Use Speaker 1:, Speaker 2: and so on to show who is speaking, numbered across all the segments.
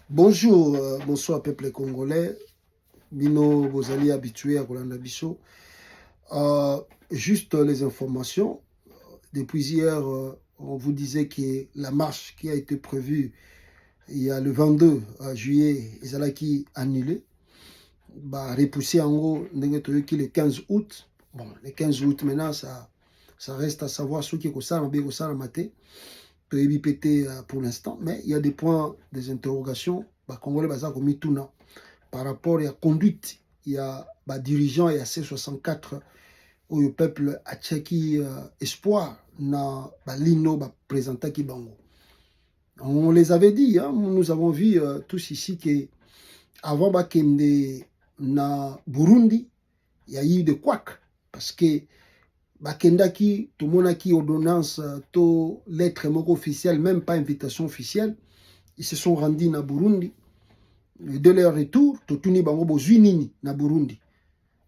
Speaker 1: Bonjour, bonsoir peuple congolais. Bino, vous allez habitués à Kolanda Bisso. Juste les informations. Depuis hier, on vous disait que la marche qui a été prévue il y a le 22 juillet, ils allaient qui annulé. Bah, repoussé en gros, le 15 août. Bon, le 15 août maintenant, ça reste à savoir ce qui est ça, ça maté. Pour l'instant, mais il y a des points, des interrogations. Bah, Congolais, bah, ça comme tout par rapport à la conduite, il y a bah, dirigeant, il y a C64 où le peuple a tchaki espoir na bah, lino bah, présentant qui bango. On les avait dit, hein, nous avons vu tous ici que avant bah, na Burundi, il y a eu des couacs parce que bakendaki tomonaki ordonnance to lettre moko officielle, même pas invitation officielle. Ils se sont rendus na Burundi. De leur retour, totuni bango bozwi nini na Burundi.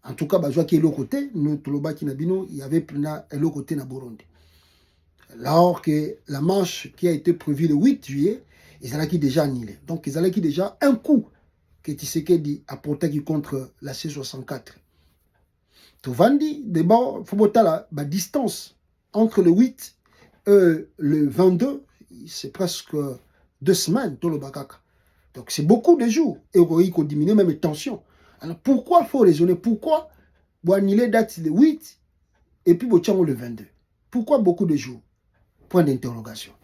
Speaker 1: En tout cas, bazwa ki elo côté, nous tolobaki na bino, il y avait na elo côté na Burundi. Alors que la marche qui a été prévue le 8 juillet, ils allaient déjà annulé. Donc ils allaient déjà un coup que Tshisekedi a porté contre la C64. Tovandi, d'abord, il faut la distance entre le 8 et le 22, c'est presque 2 semaines, tout le bakaka. Donc c'est beaucoup de jours. Et il faut diminuer même les tensions. Alors pourquoi il faut raisonner? Pourquoi vous annulez date le 8 et puis vous le 22? Pourquoi beaucoup de jours? Point d'interrogation.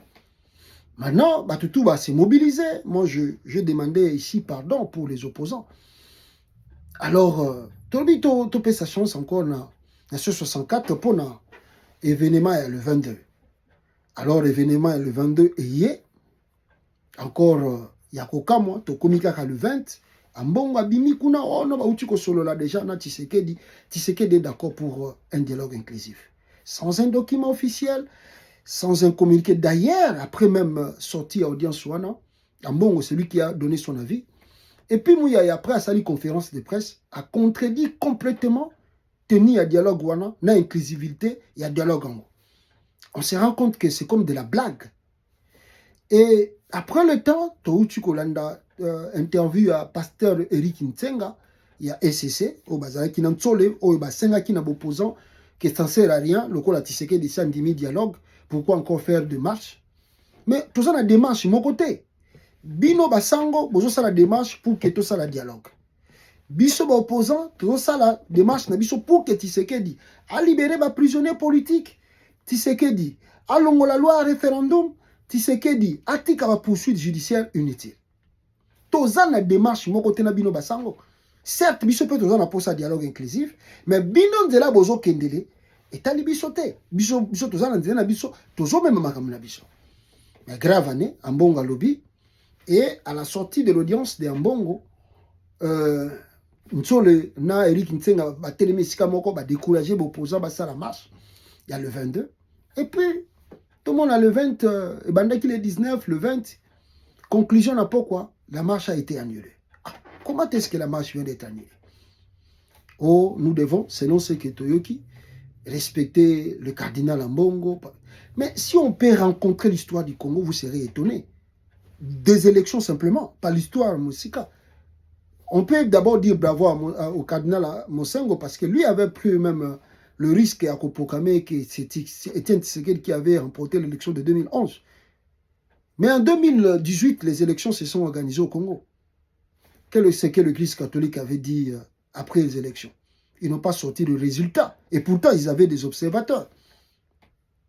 Speaker 1: Maintenant, Batutu va se mobiliser. Moi, je demandais ici pardon pour les opposants. Alors, tu peux sa chance encore dans ce 64 pour l'événement le 22. Alors, l'événement le 22 et hier, encore, il y a qu'au moi, tu communiques le 20. Ambongo abimi kuna ono ba uti ko solo là déjà na Tshisekedi est d'accord pour un dialogue inclusif. Sans un document officiel, sans un communiqué d'ailleurs, après même sorti à audience wana, Ambongo celui qui a donné son avis. Et puis Mouya après à sa conférence de presse a contredit complètement tenir à dialogue wana na inclusivité, il y a dialogue en. On se rend compte que c'est comme de la blague. Et après le temps, Touchi Kolanda interview à pasteur Eric Ntsenga, il y a SCC, au bazar qui n'a tsole, au basenga qui n'a opposant, qui est censé à rien, le col a tissé des sandimi dialogue, pourquoi encore faire des marches? Mais tout ça la démarche, mon côté. Bino basango, bozo ça la démarche pour que tout ça la dialogue. Biso ba opposant, tout ça la démarche na biso pour que Tshisekedi a libéré ba prisonnier politique. Tshisekedi a longo la loi référendum. Tshisekedi atika ba poursuite judiciaire inutile. Toza na démarche mon côté na bino basango. Certes, biso peut toza na posa dialogue inclusif, mais bino nzela bozo kendele etali biso te. Biso toza na nzela na biso, tozo même makambo na biso. Mais grave année, Ambongo lobby, et à la sortie de l'audience de Ambongo, Ntsole na Eric Ntsenga ba telemi sika moko ba décourager opposant ba ça la marche. Il y a le 22. Et puis tout le monde a le 20, et bandaki le 19, le 20. Conclusion n'a pas quoi. La marche a été annulée. Ah, comment est-ce que la marche vient d'être annulée? Oh, nous devons, selon ce que Toyoki, respecter le cardinal Ambongo. Mais si on peut rencontrer l'histoire du Congo, vous serez étonné. Des élections simplement, pas l'histoire Moussika. On peut d'abord dire bravo au cardinal Mosengo parce que lui avait pris même le risque à proclamer que c'était Étienne Tshisekedi qui avait remporté l'élection de 2011. Mais en 2018, les élections se sont organisées au Congo. C'est que l'Église catholique avait dit après les élections. Ils n'ont pas sorti de résultat. Et pourtant, ils avaient des observateurs.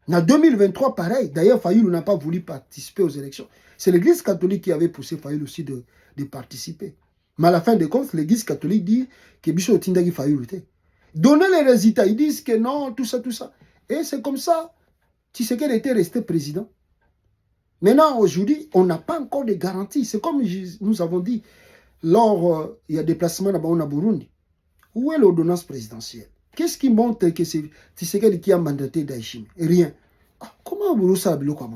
Speaker 1: En 2023, pareil. D'ailleurs, Fayoulou n'a pas voulu participer aux élections. C'est l'Église catholique qui avait poussé Fayoulou aussi de participer. Mais à la fin des comptes, l'Église catholique dit que Bicho Tindagi Fayoulou. Donner les résultats, ils disent que non, tout ça, tout ça. Et c'est comme ça, Tshisekedi était resté président. Maintenant, aujourd'hui, on n'a pas encore de garanties. C'est comme nous avons dit, lors il y a déplacement là-bas en Burundi. Où est l'ordonnance présidentielle? Qu'est-ce qui montre que c'est Tshisekedi qui a mandaté Daishim? Rien. Ah, comment vous savez le quoi?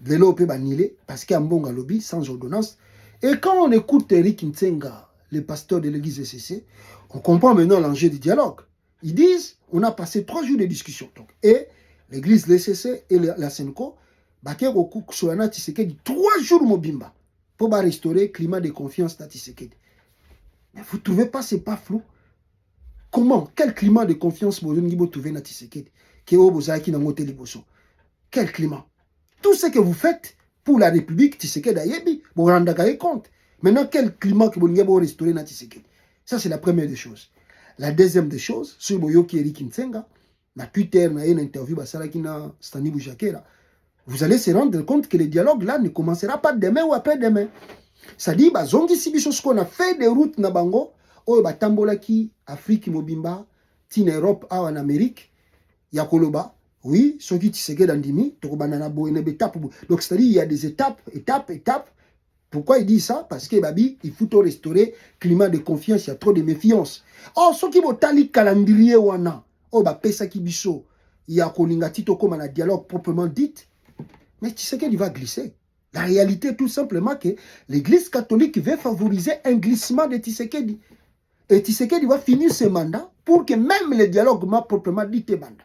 Speaker 1: Le lot peut banniler parce qu'il y a un bon lobby sans ordonnance. Et quand on écoute Eric Ntsenga, le pasteur de l'église SCC, on comprend maintenant l'enjeu du dialogue. Ils disent, on a passé 3 jours de discussion. Donc, et l'église SCC et la Senko, Baké Roku Soana Tshisekedi 3 jours Mobimba. pour restaurer le climat de confiance dans Tshisekedi. Mais vous ne trouvez pas, ce n'est pas flou? Comment? Quel climat de confiance vous trouvez dans Tshisekedi? Quel climat? Tout ce que vous faites pour la République, Tshisekedi Ayebi, vous rendez compte. Maintenant, quel climat que vous restaurer dans Tshisekedi? Ça, c'est la première des choses. La deuxième des choses, sur Boyoki Eric Nsenga, na Twitter, na une interview, Stani Boujakera, vous allez se rendre compte que le dialogue là ne commencera pas demain ou après-demain. Ça dit, zongi sibiso ce qu'on a fait des routes na bango, o batambola ki Afrique mobimba, tin Europe ou en Amérique, yakoloba, oui, ce qui Tshisekedi andimi, tokobanana boyene étape. Donc c'est-à-dire il y a des étapes. Pourquoi il dit ça? Parce que babi, il faut restaurer le climat de confiance, il y a trop de méfiance. Oh, ce qui va tali calendrier wana, oh ba pesa kibiso, il y a kolinga tito comme un dialogue proprement dit. Mais Tshisekedi va glisser. La réalité est tout simplement que l'Église catholique veut favoriser un glissement de Tshisekedi. Et Tshisekedi va finir ce mandat pour que même le dialogue m'a proprement dit banda.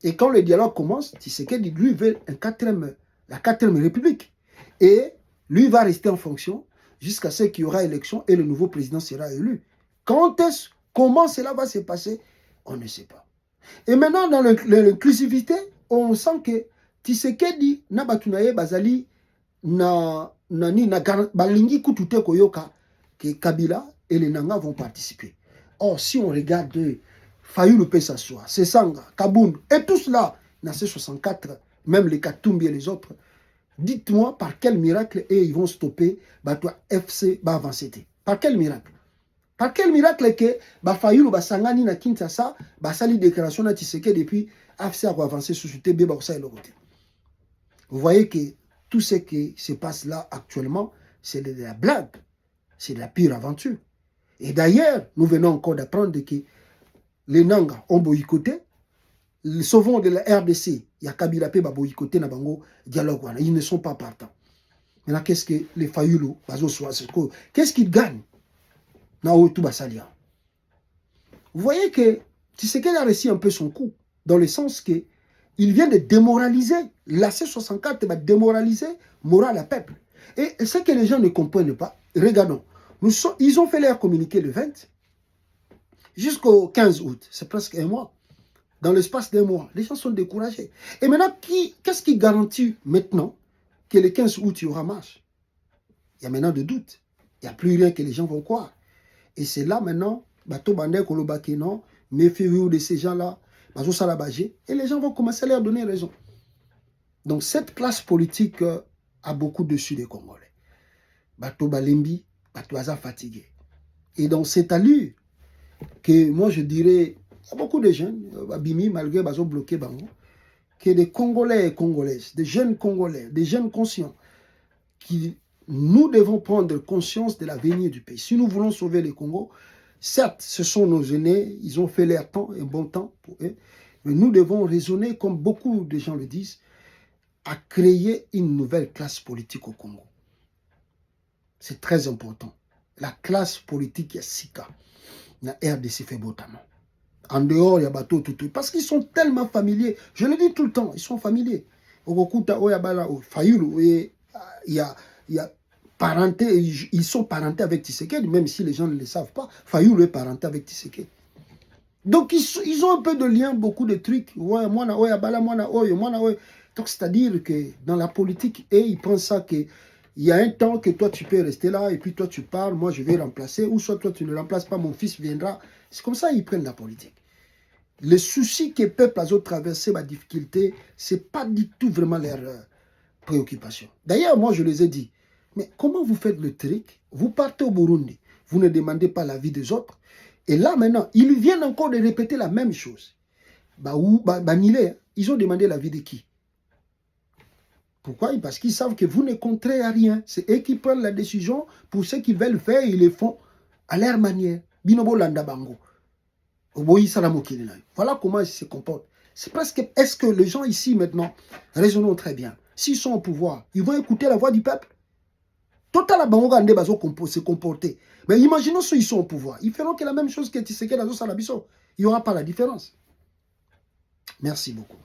Speaker 1: Et quand le dialogue commence, Tshisekedi, lui, veut la 4e République. Et lui va rester en fonction jusqu'à ce qu'il y aura élection et le nouveau président sera élu. Comment cela va se passer? On ne sait pas. Et maintenant, dans l'inclusivité, on sent que Tshisekedi na batunaye bazali na balingi kutute koyoka que Kabila et les Nanga vont participer. Or, si on regarde Fayulu peut s'asseoir, Sesanga, Kaboun, et tout cela, dans ces 64, même les Katumbi et les autres, dites-moi par quel miracle ils vont stopper Batwa FC Bavancete. Par quel miracle? Par quel miracle que Fayulu Basangani na Kinshasa, Basali déclaration na Tshisekedi depuis FC a avancé sous ce TB Barça et le côté. Vous voyez que tout ce qui se passe là actuellement, c'est de la blague. C'est de la pire aventure. Et d'ailleurs, nous venons encore d'apprendre que les Nanga ont boycotté. Les sauvons de la RDC, il y a Kabila Pe boycotté na bango dialogue. Ils ne sont pas partants. Maintenant, qu'est-ce que les Fayulu, qu'est-ce qu'ils gagnent? Vous voyez que Tshisekedi a réussi un peu son coup, dans le sens que il vient de démoraliser, la C64 va démoraliser moral à peuple. Et ce que les gens ne comprennent pas, regardons, ils ont fait leur communiqué le 20 jusqu'au 15 août, c'est presque un mois. Dans l'espace d'un mois, les gens sont découragés. Et maintenant, qu'est-ce qui garantit maintenant que le 15 août, il y aura marche? Il y a maintenant de doutes. Il n'y a plus rien que les gens vont croire. Et c'est là maintenant, Bato Bandé Kolobake, non, méfiez-vous de ces gens-là, Bazo Salabagé, et les gens vont commencer à leur donner raison. Donc cette classe politique a beaucoup dessus des Congolais. Bato Balembi, Bato Aza fatigué. Et dans cette allure, que moi je dirais, il y a beaucoup de jeunes, Bimi, malgré Bazo bloqué Bango, que des Congolais et Congolaises, des jeunes Congolais, des jeunes conscients, qui nous devons prendre conscience de l'avenir du pays. Si nous voulons sauver le Congo, certes, ce sont nos aînés, ils ont fait leur temps, un bon temps pour eux, mais nous devons raisonner, comme beaucoup de gens le disent, à créer une nouvelle classe politique au Congo. C'est très important. La classe politique, il y a Sika, il y a RDC fait notamment. En dehors, il y a Bateau, tout. Parce qu'ils sont tellement familiers. Je le dis tout le temps, ils sont familiers. Il y a parenté, ils sont parentés avec Tshisekedi, même si les gens ne le savent pas. Fayulu est parenté avec Tshisekedi. Donc ils ont un peu de lien, beaucoup de trucs. Donc c'est-à-dire que dans la politique, ils pensent ça que il y a un temps que toi tu peux rester là et puis toi tu pars, moi je vais remplacer, ou soit toi tu ne remplaces pas, mon fils viendra. C'est comme ça qu'ils prennent la politique. Les soucis que le peuple a traversé, ma difficulté, ce n'est pas du tout vraiment leur préoccupation. D'ailleurs, moi je les ai dit, mais comment vous faites le truc? Vous partez au Burundi, vous ne demandez pas l'avis des autres. Et là maintenant, ils viennent encore de répéter la même chose. Ils ont demandé l'avis de qui? Pourquoi? Parce qu'ils savent que vous ne compterez à rien. C'est eux qui prennent la décision pour ce qu'ils veulent faire, ils le font à leur manière. Binobo Landa Bango. Voilà comment ils se comportent. C'est presque, est-ce que les gens ici maintenant, raisonnons très bien, s'ils sont au pouvoir, ils vont écouter la voix du peuple? Total à Bango Gandé Bazo se comporter. Mais imaginons ceux qui sont au pouvoir. Ils feront que la même chose que Tshisekedi Azo Salabiso. Il n'y aura pas la différence. Merci beaucoup.